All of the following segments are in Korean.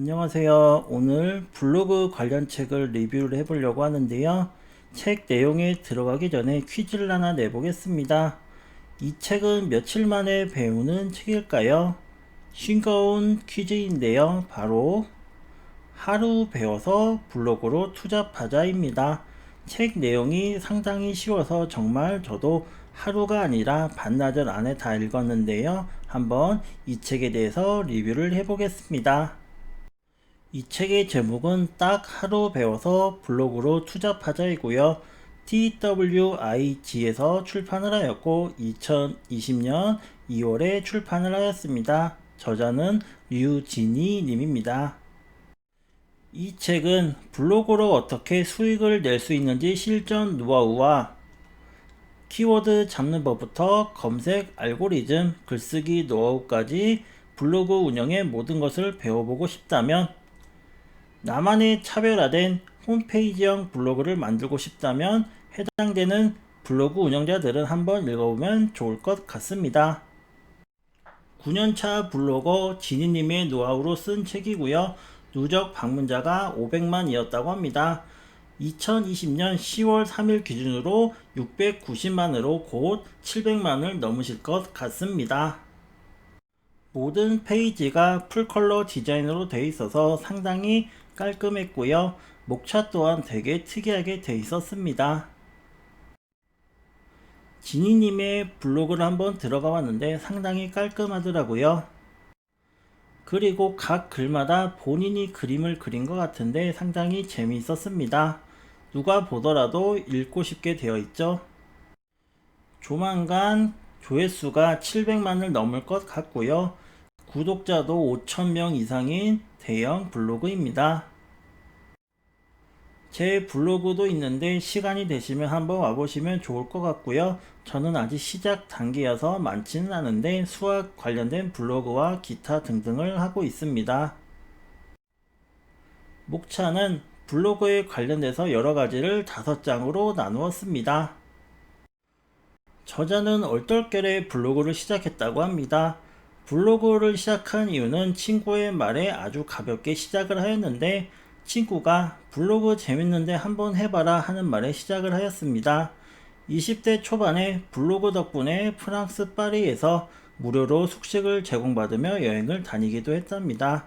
안녕하세요. 오늘 블로그 관련 책을 리뷰를 해보려고 하는데요. 책 내용에 들어가기 전에 퀴즈를 하나 내보겠습니다. 이 책은 며칠 만에 배우는 책일까요? 싱거운 퀴즈인데요. 바로 하루 배워서 블로그로 투잡하자입니다. 책 내용이 상당히 쉬워서 정말 저도 하루가 아니라 반나절 안에 다 읽었는데요. 한번 이 책에 대해서 리뷰를 해보겠습니다. 이 책의 제목은 딱 하루 배워서 블로그로 투잡하자이고요. TWIG에서 출판을 하였고 2020년 2월에 출판을 하였습니다. 저자는 류진희 님입니다. 이 책은 블로그로 어떻게 수익을 낼 수 있는지 실전 노하우와 키워드 잡는 법부터 검색, 알고리즘, 글쓰기 노하우까지 블로그 운영의 모든 것을 배워보고 싶다면, 나만의 차별화된 홈페이지형 블로그를 만들고 싶다면 해당되는 블로그 운영자들은 한번 읽어보면 좋을 것 같습니다. 9년차 블로거 진희님의 노하우로 쓴 책이고요. 누적 방문자가 500만이었다고 합니다. 2020년 10월 3일 기준으로 690만으로 곧 700만을 넘으실 것 같습니다. 모든 페이지가 풀컬러 디자인으로 되어 있어서 상당히 깔끔했고요. 목차 또한 되게 특이하게 되어 있었습니다. 지니님의 블로그를 한번 들어가 봤는데 상당히 깔끔하더라고요. 그리고 각 글마다 본인이 그림을 그린 것 같은데 상당히 재미있었습니다. 누가 보더라도 읽고 싶게 되어 있죠. 조만간 조회수가 700만을 넘을 것 같고요. 구독자도 5,000명 이상인 대형 블로그입니다. 제 블로그도 있는데 시간이 되시면 한번 와보시면 좋을 것 같고요. 저는 아직 시작 단계여서 많지는 않은데 수학 관련된 블로그와 기타 등등을 하고 있습니다. 목차는 블로그에 관련돼서 여러 가지를 5장으로 나누었습니다. 저자는 얼떨결에 블로그를 시작했다고 합니다. 블로그를 시작한 이유는 친구의 말에 아주 가볍게 시작을 하였는데 친구가 블로그 재밌는데 한번 해봐라 하는 말에 시작을 하였습니다. 20대 초반에 블로그 덕분에 프랑스 파리에서 무료로 숙식을 제공받으며 여행을 다니기도 했답니다.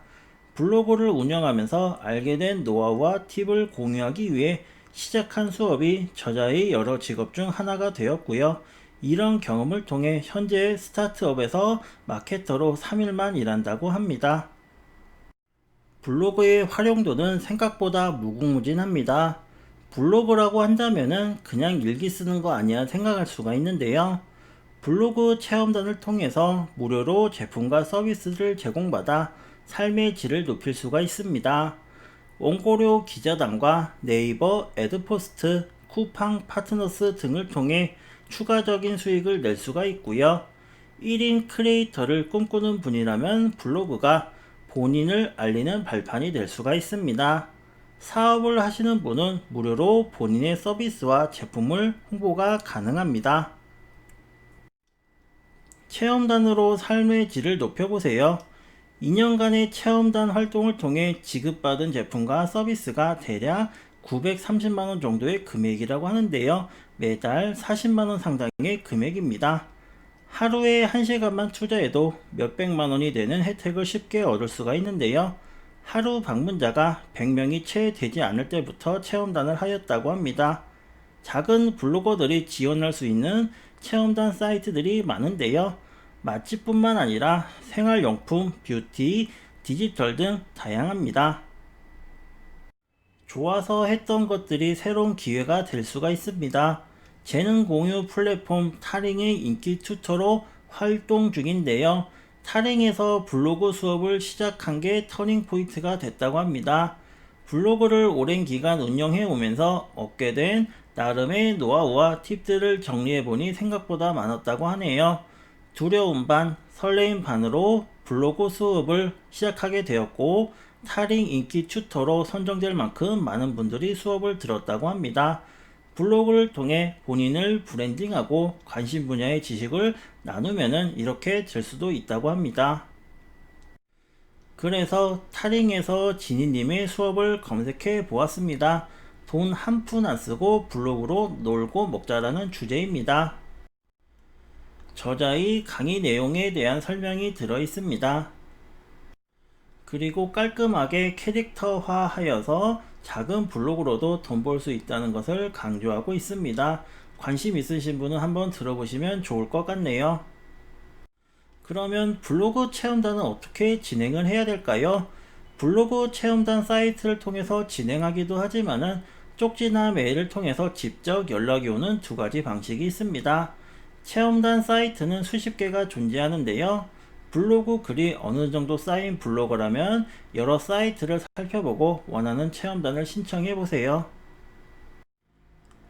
블로그를 운영하면서 알게 된 노하우와 팁을 공유하기 위해 시작한 수업이 저자의 여러 직업 중 하나가 되었고요. 이런 경험을 통해 현재 스타트업에서 마케터로 3일만 일한다고 합니다. 블로그의 활용도는 생각보다 무궁무진합니다. 블로그라고 한다면은 그냥 일기 쓰는 거 아니야 생각할 수가 있는데요. 블로그 체험단을 통해서 무료로 제품과 서비스를 제공받아 삶의 질을 높일 수가 있습니다. 원고료 기자단과 네이버 애드포스트, 쿠팡 파트너스 등을 통해 추가적인 수익을 낼 수가 있고요. 1인 크리에이터를 꿈꾸는 분이라면 블로그가 본인을 알리는 발판이 될 수가 있습니다. 사업을 하시는 분은 무료로 본인의 서비스와 제품을 홍보가 가능합니다. 체험단으로 삶의 질을 높여보세요. 2년간의 체험단 활동을 통해 지급받은 제품과 서비스가 대략 930만원 정도의 금액이라고 하는데요. 매달 40만원 상당의 금액입니다. 하루에 1시간만 투자해도 몇백만원이 되는 혜택을 쉽게 얻을 수가 있는데요. 하루 방문자가 100명이 채 되지 않을 때부터 체험단을 하였다고 합니다. 작은 블로거들이 지원할 수 있는 체험단 사이트들이 많은데요. 맛집뿐만 아니라 생활용품, 뷰티, 디지털 등 다양합니다. 좋아서 했던 것들이 새로운 기회가 될 수가 있습니다. 재능 공유 플랫폼 타링의 인기 튜터로 활동 중인데요. 타링에서 블로그 수업을 시작한 게 터닝 포인트가 됐다고 합니다. 블로그를 오랜 기간 운영해 오면서 얻게 된 나름의 노하우와 팁들을 정리해 보니 생각보다 많았다고 하네요. 두려움 반, 설레임 반으로 블로그 수업을 시작하게 되었고 타링 인기 튜터로 선정될 만큼 많은 분들이 수업을 들었다고 합니다. 블로그를 통해 본인을 브랜딩하고 관심 분야의 지식을 나누면은 이렇게 될 수도 있다고 합니다. 그래서 타링에서 지니님의 수업을 검색해 보았습니다. 돈 한 푼 안 쓰고 블로그로 놀고 먹자라는 주제입니다. 저자의 강의 내용에 대한 설명이 들어 있습니다. 그리고 깔끔하게 캐릭터화 하여서 작은 블로그로도 돈 벌 수 있다는 것을 강조하고 있습니다. 관심 있으신 분은 한번 들어보시면 좋을 것 같네요. 그러면 블로그 체험단은 어떻게 진행을 해야 될까요? 블로그 체험단 사이트를 통해서 진행하기도 하지만은 쪽지나 메일을 통해서 직접 연락이 오는 두 가지 방식이 있습니다. 체험단 사이트는 수십 개가 존재하는데요. 블로그 글이 어느 정도 쌓인 블로거라면 여러 사이트를 살펴보고 원하는 체험단을 신청해 보세요.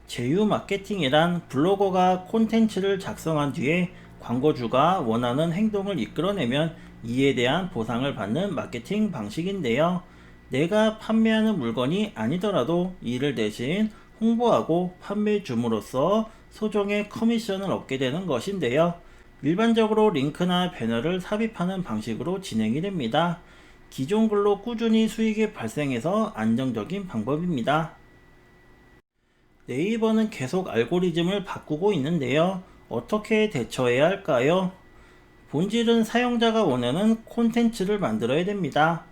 제휴 마케팅이란 블로거가 콘텐츠를 작성한 뒤에 광고주가 원하는 행동을 이끌어내면 이에 대한 보상을 받는 마케팅 방식인데요. 내가 판매하는 물건이 아니더라도 이를 대신 홍보하고 판매 줌으로써 소정의 커미션을 얻게 되는 것인데요. 일반적으로 링크나 배너를 삽입하는 방식으로 진행이 됩니다. 기존 글로 꾸준히 수익이 발생해서 안정적인 방법입니다. 네이버는 계속 알고리즘을 바꾸고 있는데요. 어떻게 대처해야 할까요? 본질은 사용자가 원하는 콘텐츠를 만들어야 됩니다.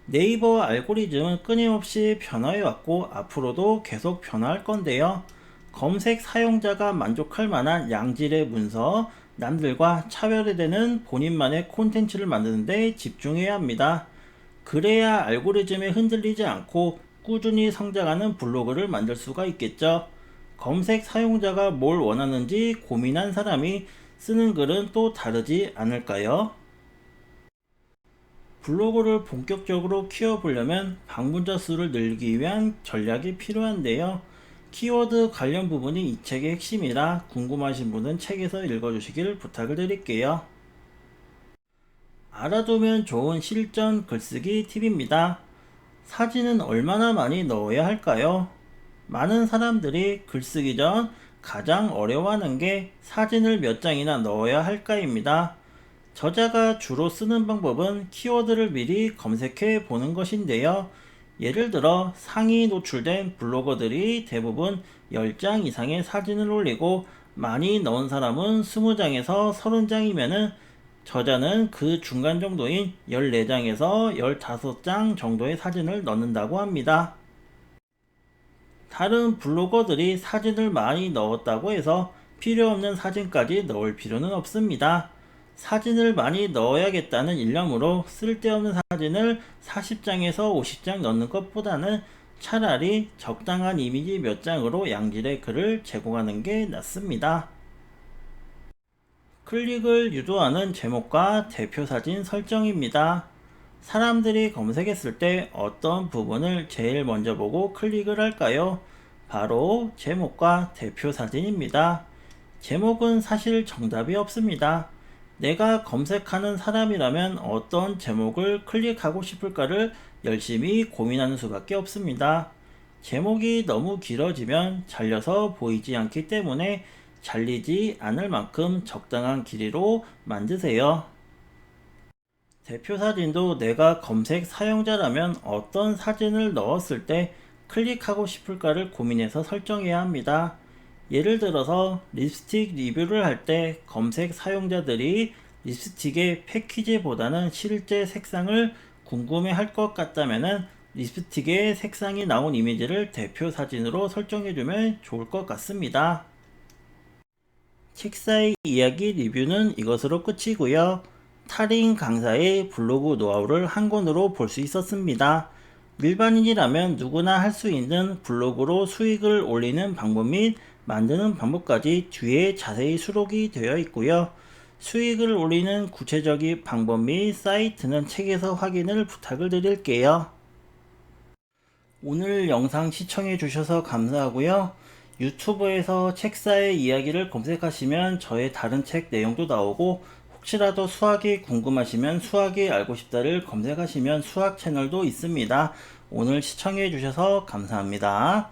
네이버 알고리즘은 끊임없이 변화해왔고 앞으로도 계속 변화할 건데요. 검색 사용자가 만족할 만한 양질의 문서, 남들과 차별화되는 본인만의 콘텐츠를 만드는 데 집중해야 합니다. 그래야 알고리즘에 흔들리지 않고 꾸준히 성장하는 블로그를 만들 수가 있겠죠. 검색 사용자가 뭘 원하는지 고민한 사람이 쓰는 글은 또 다르지 않을까요? 블로그를 본격적으로 키워보려면 방문자 수를 늘리기 위한 전략이 필요한데요. 키워드 관련 부분이 이 책의 핵심이라 궁금하신 분은 책에서 읽어주시길 부탁을 드릴게요. 알아두면 좋은 실전 글쓰기 팁입니다. 사진은 얼마나 많이 넣어야 할까요? 많은 사람들이 글쓰기 전 가장 어려워하는 게 사진을 몇 장이나 넣어야 할까입니다. 저자가 주로 쓰는 방법은 키워드를 미리 검색해 보는 것인데요. 예를 들어 상위 노출된 블로거들이 대부분 10장 이상의 사진을 올리고 많이 넣은 사람은 20장에서 30장이면은 저자는 그 중간 정도인 14장에서 15장 정도의 사진을 넣는다고 합니다. 다른 블로거들이 사진을 많이 넣었다고 해서 필요 없는 사진까지 넣을 필요는 없습니다. 사진을 많이 넣어야겠다는 일념으로 쓸데없는 사진을 40장에서 50장 넣는 것보다는 차라리 적당한 이미지 몇 장으로 양질의 글을 제공하는 게 낫습니다. 클릭을 유도하는 제목과 대표 사진 설정입니다. 사람들이 검색했을 때 어떤 부분을 제일 먼저 보고 클릭을 할까요? 바로 제목과 대표 사진입니다. 제목은 사실 정답이 없습니다. 내가 검색하는 사람이라면 어떤 제목을 클릭하고 싶을까를 열심히 고민하는 수밖에 없습니다. 제목이 너무 길어지면 잘려서 보이지 않기 때문에 잘리지 않을 만큼 적당한 길이로 만드세요. 대표 사진도 내가 검색 사용자라면 어떤 사진을 넣었을 때 클릭하고 싶을까를 고민해서 설정해야 합니다. 예를 들어서 립스틱 리뷰를 할 때 검색 사용자들이 립스틱의 패키지보다는 실제 색상을 궁금해 할 것 같다면 립스틱의 색상이 나온 이미지를 대표 사진으로 설정해주면 좋을 것 같습니다. 책사의 이야기 리뷰는 이것으로 끝이고요. 타링 강사의 블로그 노하우를 한 권으로 볼 수 있었습니다. 일반인이라면 누구나 할 수 있는 블로그로 수익을 올리는 방법 및 만드는 방법까지 뒤에 자세히 수록이 되어 있고요. 수익을 올리는 구체적인 방법 및 사이트는 책에서 확인을 부탁을 드릴게요. 오늘 영상 시청해 주셔서 감사하고요. 유튜브에서 책사의 이야기를 검색하시면 저의 다른 책 내용도 나오고 혹시라도 수학이 궁금하시면 수학이 알고 싶다를 검색하시면 수학 채널도 있습니다. 오늘 시청해 주셔서 감사합니다.